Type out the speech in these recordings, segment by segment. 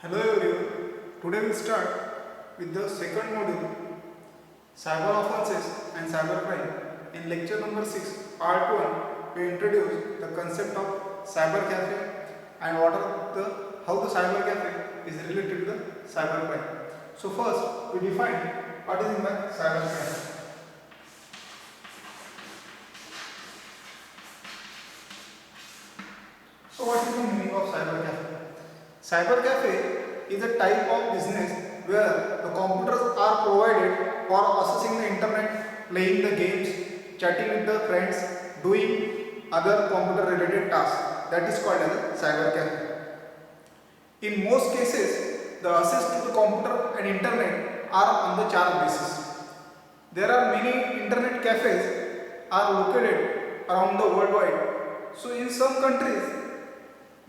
Hello everyone. Today we start with the second module, Cyber Offenses and Cybercrime. In lecture number 6, part 1, we introduce the concept of cyber cafe and how the cyber cafe is related to the cybercrime. So first, we define what is in the cyber cafe. So what is the meaning of cyber cafe? Cyber cafe is a type of business where the computers are provided for accessing the internet, playing the games, chatting with the friends, doing other computer related tasks. That is called as a cyber cafe. In most cases, the access to the computer and internet are on the charge basis. There are many internet cafes are located around the worldwide. So in some countries,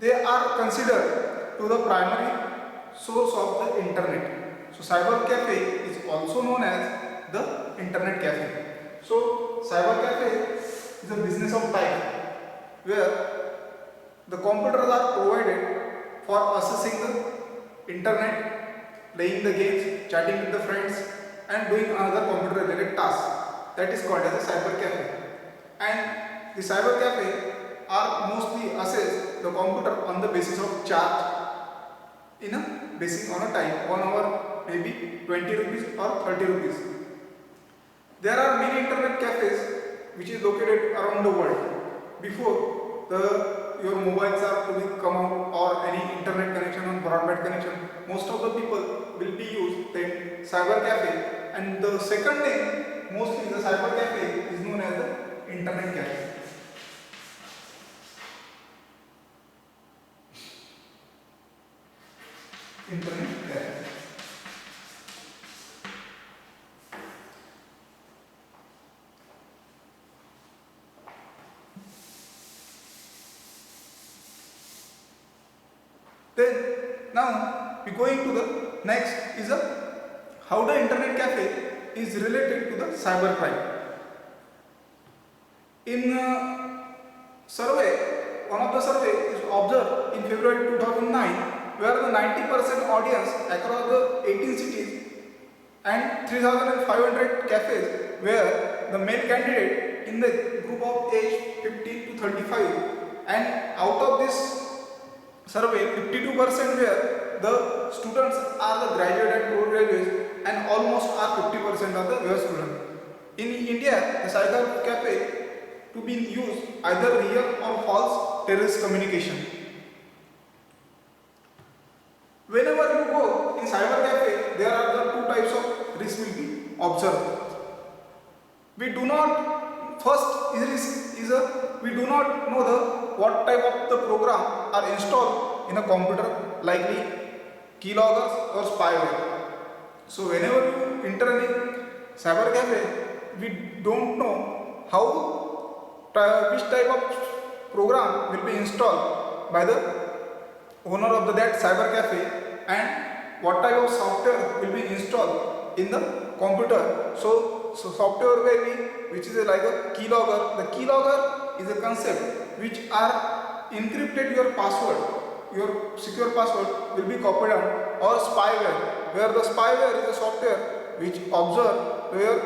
they are considered to the primary source of the internet. So cyber cafe is also known as the internet cafe. So cyber cafe is a business of type where the computers are provided for accessing the internet, playing the games, chatting with the friends and doing another computer related tasks. That is called as a cyber cafe. And the cyber cafe are mostly access the computer on the basis of charge in a basis on a time, 1 hour maybe 20 rupees or 30 rupees. There are many internet cafes which is located around the world. Before your mobiles are to be come out or any internet connection or broadband connection, most of the people will be used the cyber cafe, and the second name mostly the cyber cafe is known as the internet cafe. Internet cafe. Then now we going to the next is how the internet cafe is related to the cybercrime. In survey, one of the survey is observed in February 2009, where the 90% audience across the 18 cities and 3,500 cafes were the male candidate in the group of age 15 to 35, and out of this survey 52% were the students are the graduate and postgraduates, and almost are 50% of the were students. In India, the cyber cafe to be used either real or false terrorist communication. Whenever you go in cyber cafe, there are the two types of risks will be observed. We do not we do not know what type of the program are installed in a computer, likely keyloggers or spyware. So whenever you enter in cyber cafe, we don't know which type of program will be installed by the owner of that cyber cafe, and what type of software will be installed in the computer. So software which is like a keylogger. The keylogger is a concept which are encrypted your password, your secure password will be copied on, or spyware, where the spyware is a software which observe your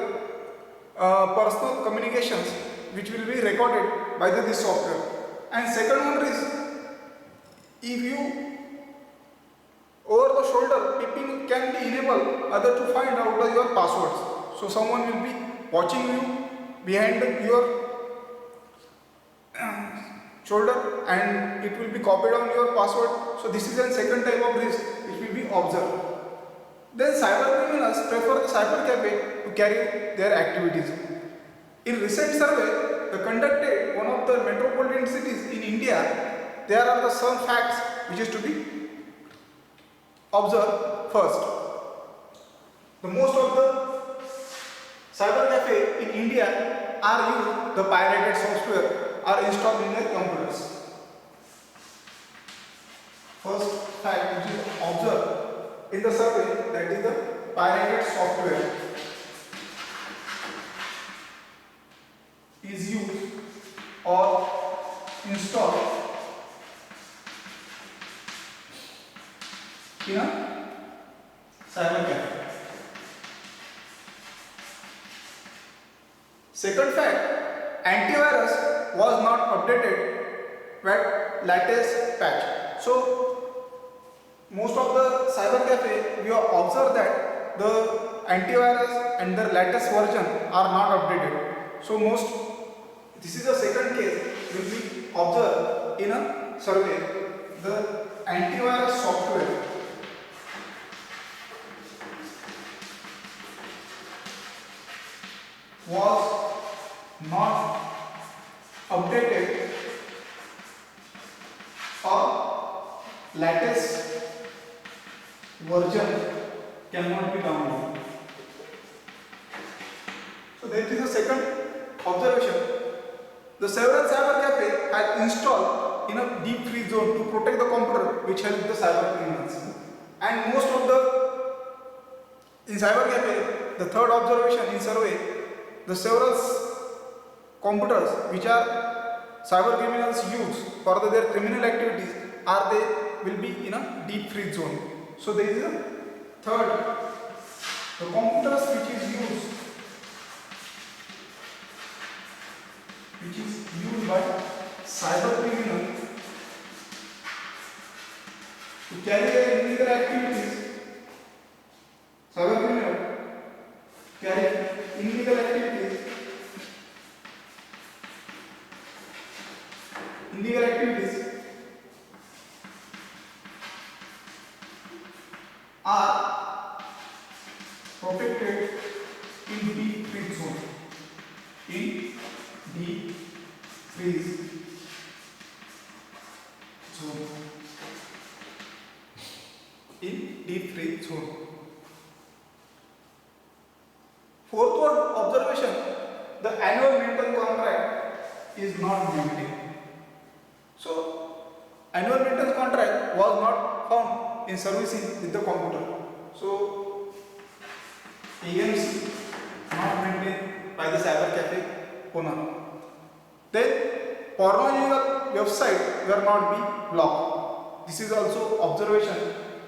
personal communications which will be recorded by this software. And second one is, if you over the shoulder tipping can be enabled other to find out your passwords. So someone will be watching you behind your shoulder and it will be copied on your password. So this is a second type of risk which will be observed. Then cyber criminals prefer the cyber cafe to carry their activities. In recent survey conducted one of the metropolitan cities in India, there are some facts which is to be observed. First, the most of the cyber cafe in India are used the pirated software are installed in their computers. First fact which is observed in the survey, that is the pirated software is used or installed in a cyber cafe. Second fact, antivirus was not updated with latest patch. So most of the cyber cafe we have observed that the antivirus and the latest version are not updated. So this is the second case will be observed in a survey. The antivirus software was not updated or latest version cannot be downloaded. So that is the second observation. The several cyber cafe had installed in a deep freeze zone to protect the computer, which helped the cyber criminals. And most of in cyber cafe, the third observation in survey, the several computers which are cyber criminals use for their criminal activities will be in a deep freeze zone. So there is a third, the computers which is used by cyber criminals to carry their illegal activities. Cyber criminal carry illegal activities. Are protected in deep freeze zone. In deep freeze zone. In deep freeze zone. Fourth one observation: the annual maintenance contract is not maintained. So, annual maintenance contract was not found in servicing with the computer. So, AMC not maintained by the cyber cafe owner. Then, pornographical websites were not be blocked. This is also observation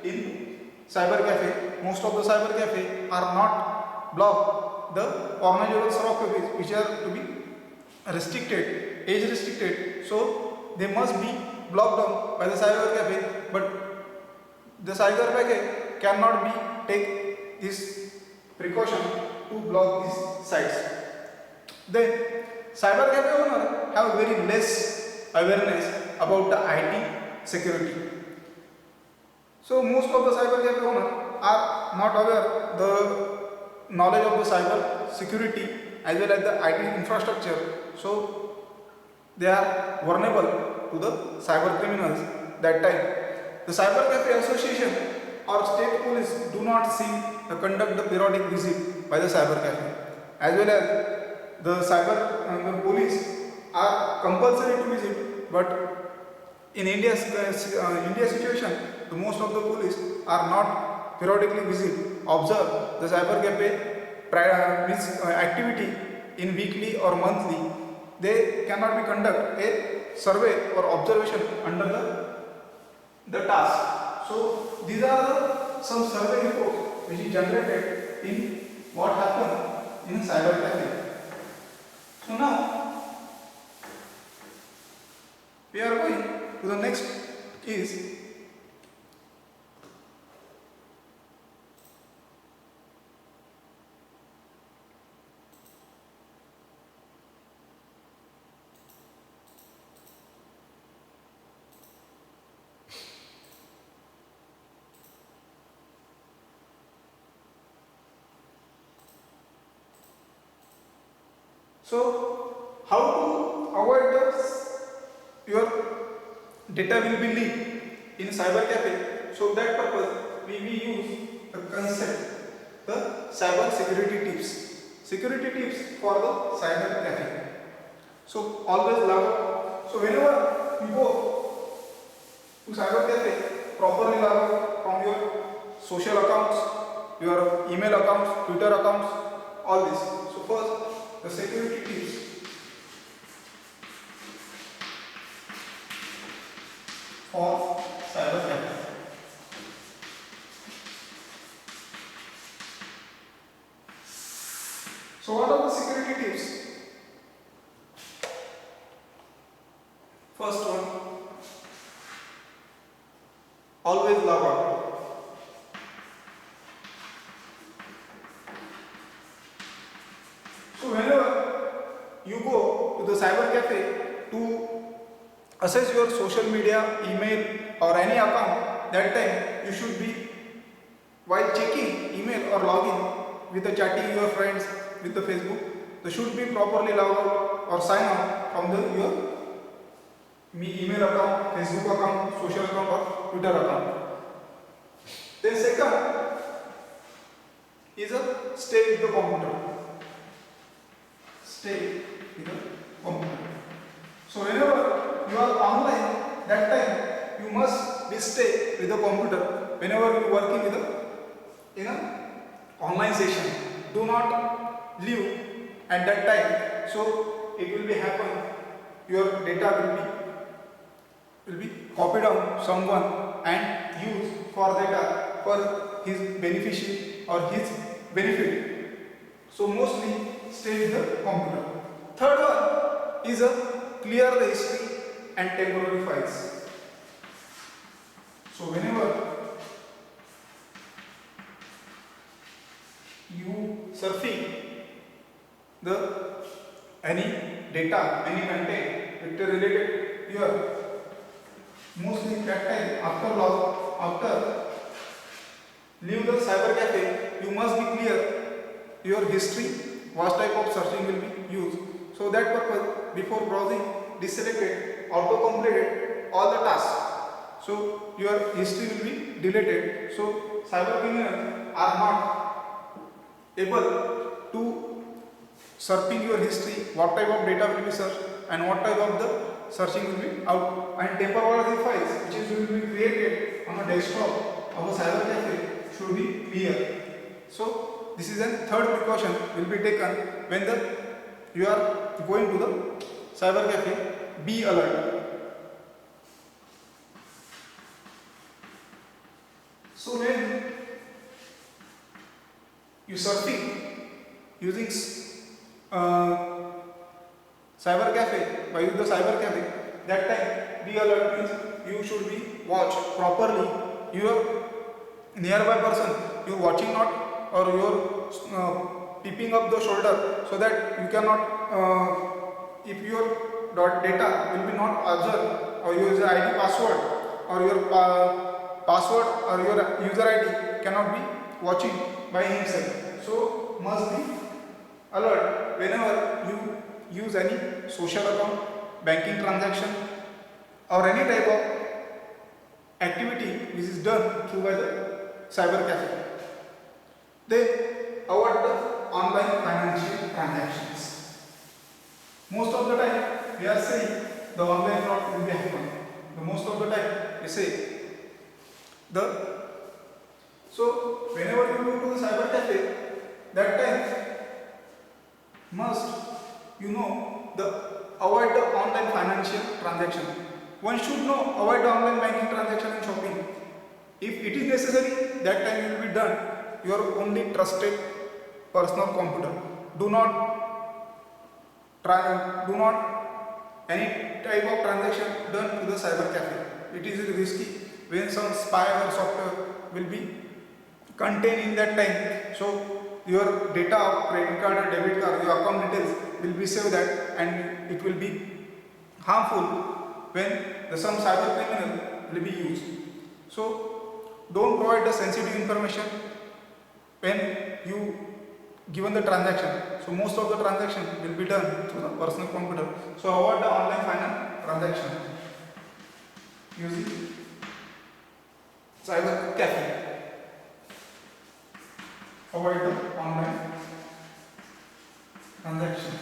in cyber cafe. Most of the cyber cafe are not blocked the pornographical software which are to be restricted, age restricted. So they must be blocked down by the cyber cafe, but the cyber cafe cannot be take this precaution to block these sites. Then cyber cafe owner have very less awareness about the IT security. So most of the cyber cafe owner are not aware the knowledge of the cyber security as well as the IT infrastructure. So they are vulnerable to the cyber criminals that time. The Cyber Cafe Association or state police do not seem to conduct the periodic visit by the cyber cafe, as well as the the police are compulsory to visit, but in India's India situation, the most of the police are not periodically visit, observe the cyber cafe activity in weekly or monthly. They cannot be conduct a survey or observation under the task. So these are some survey reports which is generated in what happened in cyber cafe. So now we are going to the next is so how to avoid your data will be leaked in cyber cafe. So that purpose we will use the concept, the cyber security tips for the cyber cafe. So always log. So whenever you go to cyber cafe, properly log out from your social accounts, your email accounts, Twitter accounts, all this. So first, the security tips. For cyber cafe. security tips. First one, always log out. So whenever you go to the cyber cafe to access your social media, email or any account, that time you should be, while checking email or login with the chatting your friends with the Facebook, they should be properly log out or sign out from your email account, Facebook account, social account or Twitter account. Then second is a stay with the computer. Stay with the computer. So whenever you are online, that time you must be stay with the computer. Whenever you are working with in a online session, do not leave at that time. So it will be happen. Your data will be copied on someone and used for data for his beneficiary or his benefit. So mostly stay with the computer. Third one is a clear the history and temporary files. So whenever you surfing the any data, any content related here, mostly that time after leave the cyber cafe, you must be clear your history, what type of searching will be used. So that purpose, before browsing, deselected, auto-completed all the tasks. So your history will be deleted. So cyber criminals are not able to searching your history, what type of data will be searched and what type of the searching will be out, and temporary files which will be created on a desktop of a cyber cafe should be clear. So this is a third precaution will be taken when you are going to the cyber cafe. Be alert. So when you surfing using cyber cafe, by the cyber cafe, that time be alert means you should be watch properly your nearby person, you watching not or you're peeping up the shoulder, so that you cannot if your data will be not observed or your user ID password or your password or your user ID cannot be watching by himself. So must be alert whenever you use any social account, banking transaction or any type of activity which is done through by the cyber cafe. Then avoid the online financial transactions. Most of the time we are saying the online fraud will be happen. The most of the time we say so whenever you go to the cyber cafe, that time must avoid the online financial transaction. One should know avoid the online banking transaction and shopping. If it is necessary, that time it will be done your only trusted personal computer. Do not any type of transaction done to the cyber cafe. It is risky when some spy or software will be contained in that time. So your data of credit card or debit card, your account details will be saved that, and it will be harmful when some cyber criminal will be used. So don't provide the sensitive information when you given the transaction. So most of the transaction will be done through the personal computer. So avoid the online finance transaction using cyber cafe. Avoid the online transaction.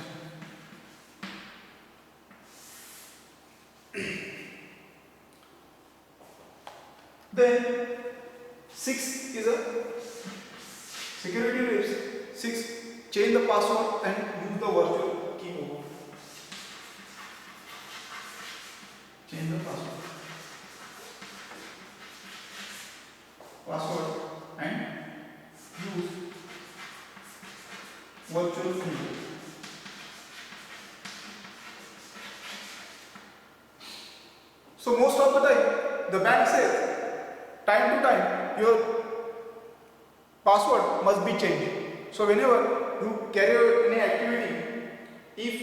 Then 6 is a security tips. 6, change the password and use the virtual keyboard. Change the password and use virtual keyboard. So most of the time, the bank says time to time your password must be changed. So whenever you carry out any activity, if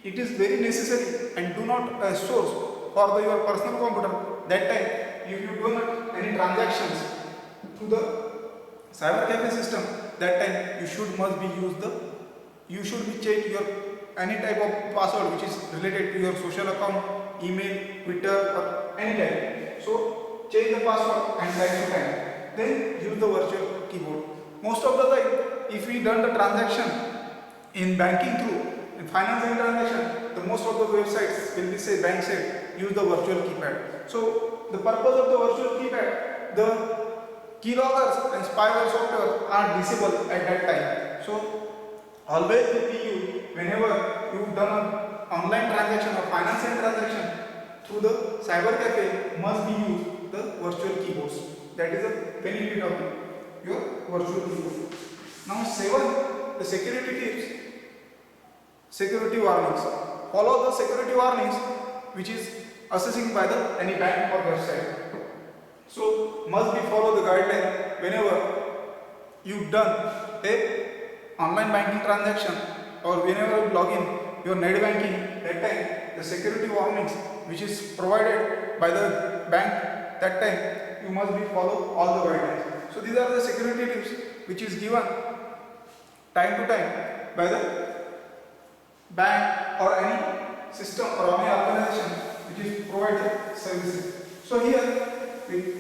it is very necessary and do not source for your personal computer, that time if you do not any transactions to the cyber cafe system, that time you should be check your any type of password which is related to your social account, email, Twitter or any type. So change the password and time to time. Then use the virtual keyboard. Most of the time, if we done the transaction in banking through in financing transaction, the most of the websites will be say bank said use the virtual keypad. So the purpose of the virtual keypad, the keyloggers and spyware software are disabled at that time. So always the PU whenever you've done an online transaction or financing transaction through the cyber cafe must be used the virtual keyboards. That is a benefit of your virtual keyboard. Now 7, the security tips, security warnings. Follow the security warnings which is assessing by the any bank or website. So must be follow the guideline whenever you've done a online banking transaction or whenever you log in your net banking, that time the security warnings which is provided by the bank, that time you must be follow all the guidelines. So these are the security tips which is given time to time by the bank or any system or any organization which is providing services. So here the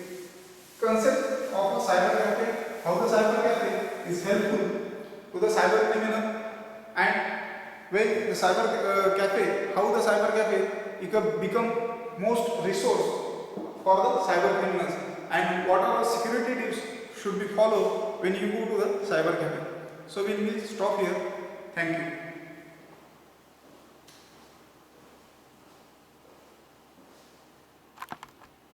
concept of a cyber cafe, how the cyber cafe is helpful to the cyber criminal, and when the cyber cafe, how the cyber cafe become most resource for the cyber criminals, and what are the security tips should be followed when you go to the cyber cafe. So we will stop here. Thank you.